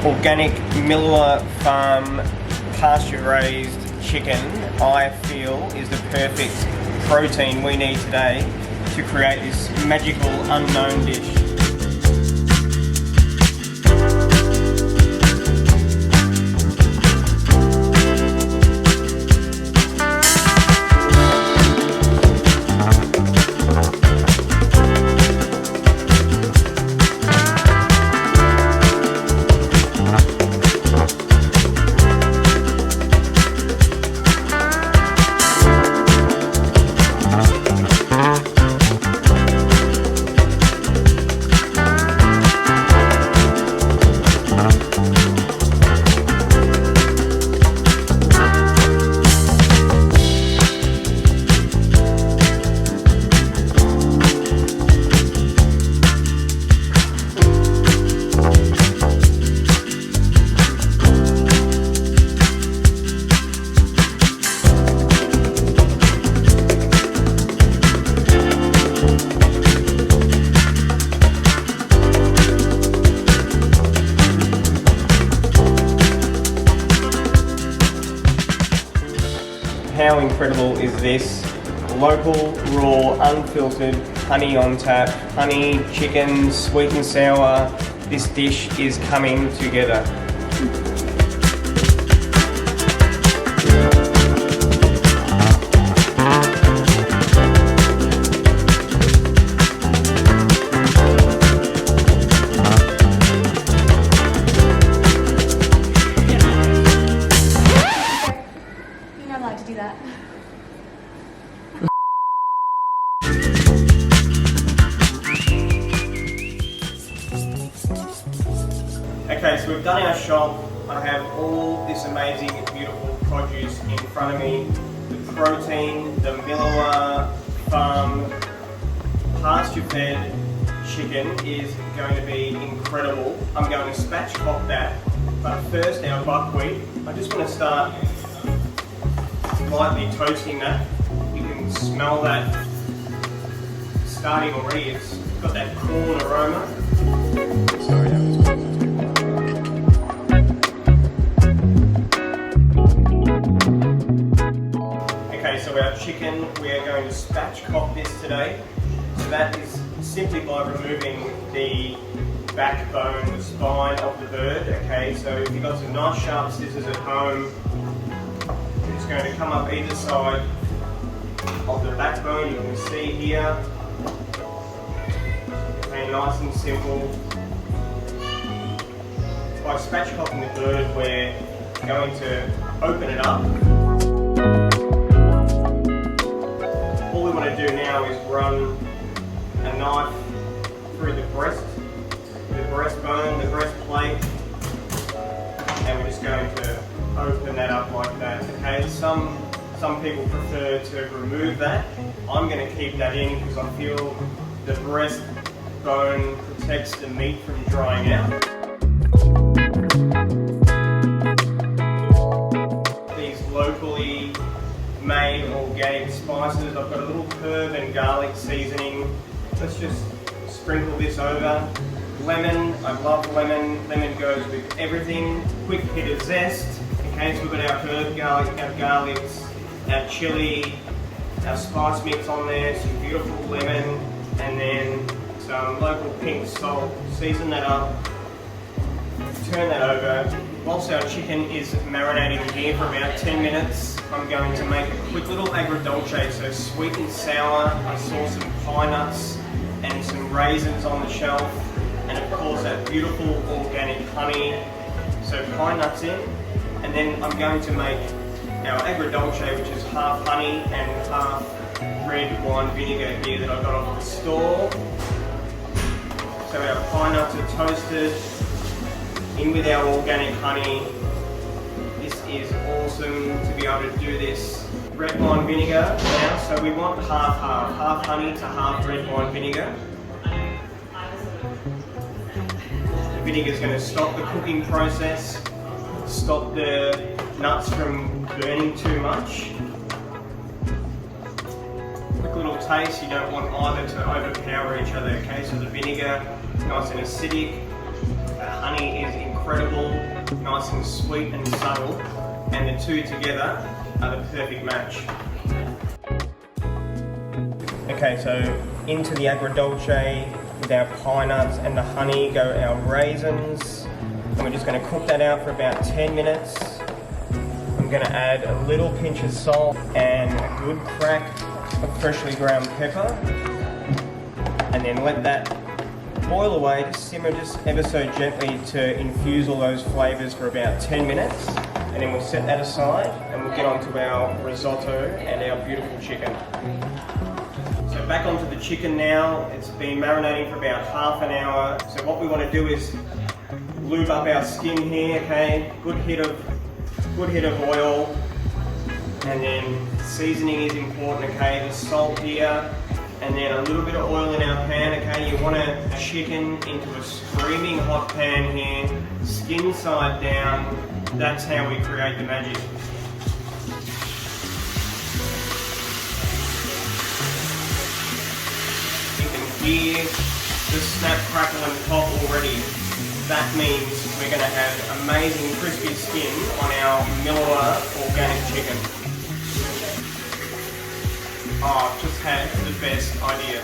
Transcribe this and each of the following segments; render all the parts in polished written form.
Organic Miller Farm pasture raised chicken, I feel, is the perfect protein we need today to create this magical unknown dish. How incredible is this? Local, raw, unfiltered, honey on tap, honey, chicken, sweet and sour. This dish is coming together. To do that. Okay, so we've done our shop. I have all this amazing, beautiful produce in front of me. The protein, the Miller Farm pasture-fed chicken is going to be incredible. I'm going to spatchcock that, but first our buckwheat. I just want to start lightly toasting that. You can smell that starting already. It's got that corn aroma. Sorry, that was okay, so our chicken, we are going to spatchcock this today. So that is simply by removing the backbone, the spine of the bird. Okay, so if you've got some nice sharp scissors at home, going to come up either side of the backbone. You can see here. Okay, nice and simple. By spatchcocking the bird, we're going to open it up. All we want to do now is run a knife through the breastbone, the breastplate, and we're just going to open that up like that. Okay, some people prefer to remove that. I'm going to keep that in because I feel the breastbone protects the meat from drying out. These locally made organic spices. I've got a little herb and garlic seasoning. Let's just sprinkle this over. Lemon, I love lemon. Lemon goes with everything. Quick hit of zest. Okay, so we've got our herb garlic, our garlics, our chili, our spice mix on there, some beautiful lemon, and then some local pink salt. Season that up, turn that over. Whilst our chicken is marinating here for about 10 minutes, I'm going to make a quick little agrodolce, so sweet and sour. I saw some pine nuts and some raisins on the shelf, and of course that beautiful organic honey. So pine nuts in. And then I'm going to make our agrodolce, which is half honey and half red wine vinegar here that I got off the store. So our pine nuts are toasted, in with our organic honey. This is awesome to be able to do this. Red wine vinegar now, so we want half honey to half red wine vinegar. The vinegar is going to stop the cooking process, stop the nuts from burning too much. Quick little taste, you don't want either to overpower each other, okay? So the vinegar, nice and acidic, the honey is incredible, nice and sweet and subtle, and the two together are the perfect match. Okay, so into the agrodolce with our pine nuts and the honey go our raisins, and we're just going to cook that out for about 10 minutes. I'm going to add a little pinch of salt and a good crack of freshly ground pepper, and then let that boil away, just simmer just ever so gently to infuse all those flavours for about 10 minutes, and then we'll set that aside and we'll get on to our risotto and our beautiful chicken. So back onto the chicken now. It's been marinating for about half an hour. So what we want to do is lube up our skin here, okay? Good hit of oil, and then seasoning is important, okay? The salt here, and then a little bit of oil in our pan, okay? You want a chicken into a screaming hot pan here, skin side down. That's how we create the magic. You can hear the snap, crackle and pop already. That means we're going to have amazing crispy skin on our Miller organic chicken. Oh, I've just had the best idea.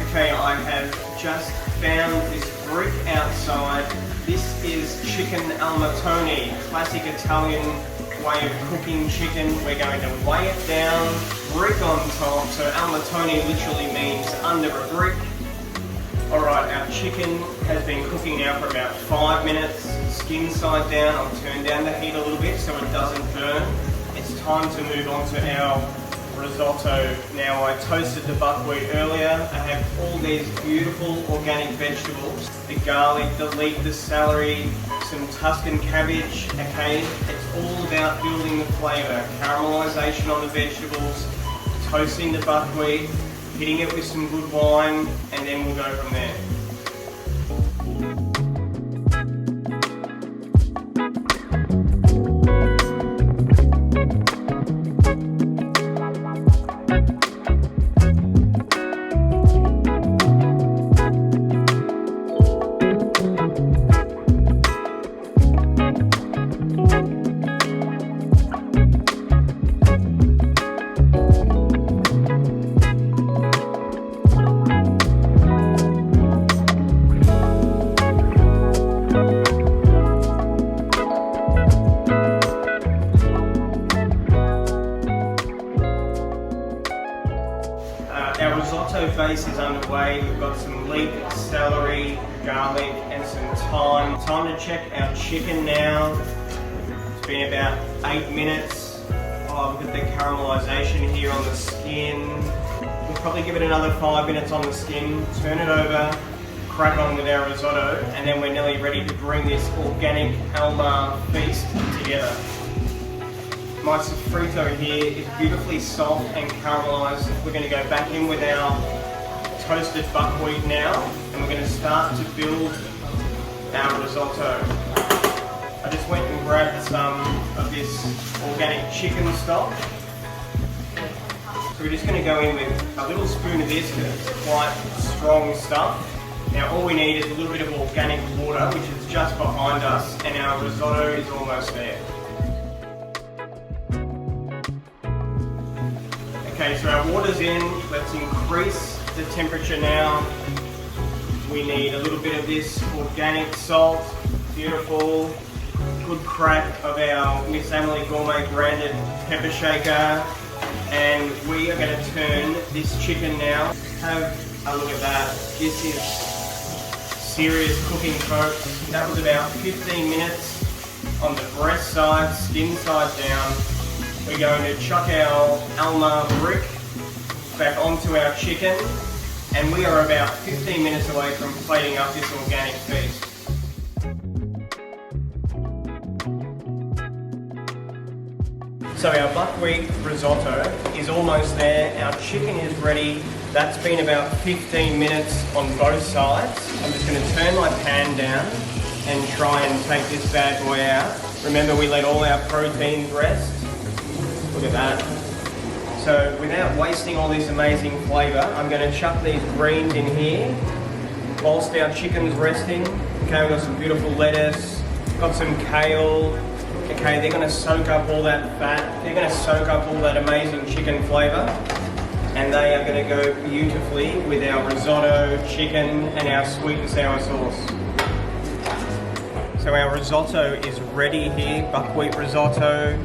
Okay, I have just found this brick outside. This is chicken almatone, classic Italian way of cooking chicken. We're going to weigh it down, brick on top. So almatone literally means under a brick. Alright, our chicken has been cooking now for about 5 minutes, skin side down. I'll turn down the heat a little bit so it doesn't burn. It's time to move on to our risotto. Now, I toasted the buckwheat earlier. I have all these beautiful organic vegetables. The garlic, the leek, the celery, some Tuscan cabbage, okay? It's all about building the flavour. Caramelisation on the vegetables, toasting the buckwheat, hitting it with some good wine, and then we'll go from there. Our risotto base is underway. We've got some leek, celery, garlic and some thyme. Time to check our chicken now. It's been about 8 minutes. Oh, look at the caramelisation here on the skin. We'll probably give it another 5 minutes on the skin, turn it over, crack on with our risotto, and then we're nearly ready to bring this organic Almar feast together. My sofrito here is beautifully soft and caramelised. We're going to go back in with our toasted buckwheat now, and we're going to start to build our risotto. I just went and grabbed some of this organic chicken stock. So we're just going to go in with a little spoon of this because it's quite strong stuff. Now all we need is a little bit of organic water, which is just behind us, and our risotto is almost there. Okay, so our water's in. Let's increase the temperature now. We need a little bit of this organic salt. Beautiful. Good crack of our Miss Emily Gourmet branded pepper shaker. And we are going to turn this chicken now. Have a look at that. This is serious cooking, folks. That was about 15 minutes on the breast side, skin side down. We're going to chuck our Almar brick back onto our chicken, and we are about 15 minutes away from plating up this organic feast. So our buckwheat risotto is almost there. Our chicken is ready. That's been about 15 minutes on both sides. I'm just going to turn my pan down and try and take this bad boy out. Remember, we let all our proteins rest. Look at that. So without wasting all this amazing flavour, I'm going to chuck these greens in here whilst our chicken's resting. Okay, we've got some beautiful lettuce, got some kale. Okay, they're going to soak up all that fat, they're going to soak up all that amazing chicken flavour, and they are going to go beautifully with our risotto, chicken, and our sweet and sour sauce. So our risotto is ready here, buckwheat risotto.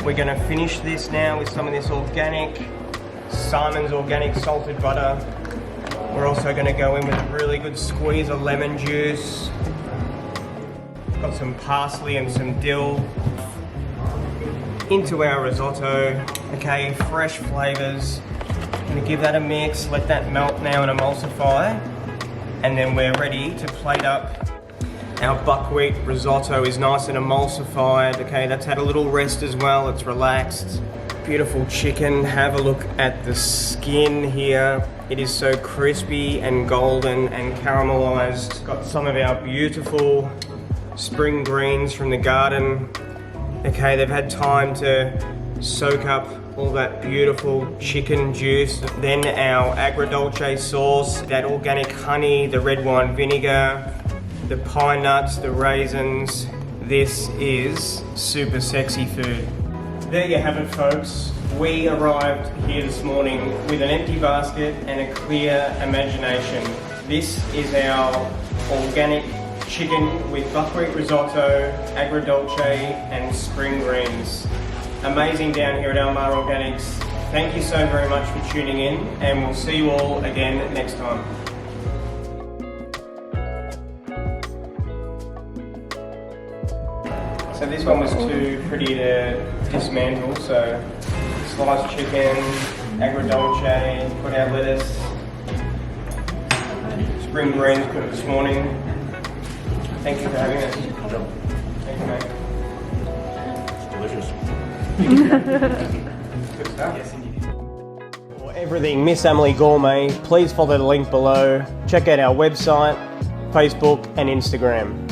We're going to finish this now with some of this organic, Simon's organic salted butter. We're also going to go in with a really good squeeze of lemon juice. Got some parsley and some dill into our risotto. Okay, fresh flavours. Gonna give that a mix, let that melt now and emulsify, and then we're ready to plate up. Our buckwheat risotto is nice and emulsified. Okay, that's had a little rest as well. It's relaxed. Beautiful chicken. Have a look at the skin here. It is so crispy and golden and caramelized. Got some of our beautiful spring greens from the garden. Okay, they've had time to soak up all that beautiful chicken juice. Then our agrodolce sauce, that organic honey, the red wine vinegar, the pine nuts, the raisins. This is super sexy food. There you have it, folks. We arrived here this morning with an empty basket and a clear imagination. This is our organic chicken with buckwheat risotto, agrodolce, and spring greens. Amazing down here at Almar Organics. Thank you so very much for tuning in, and we'll see you all again next time. So this one was too pretty to dismantle, so sliced chicken, agrodolce, put our lettuce, spring greens cooked this morning. Thank you for having us. Thank you, mate. It's delicious. Good stuff. Yes, indeed. For everything Miss Emily Gourmet, please follow the link below. Check out our website, Facebook, and Instagram.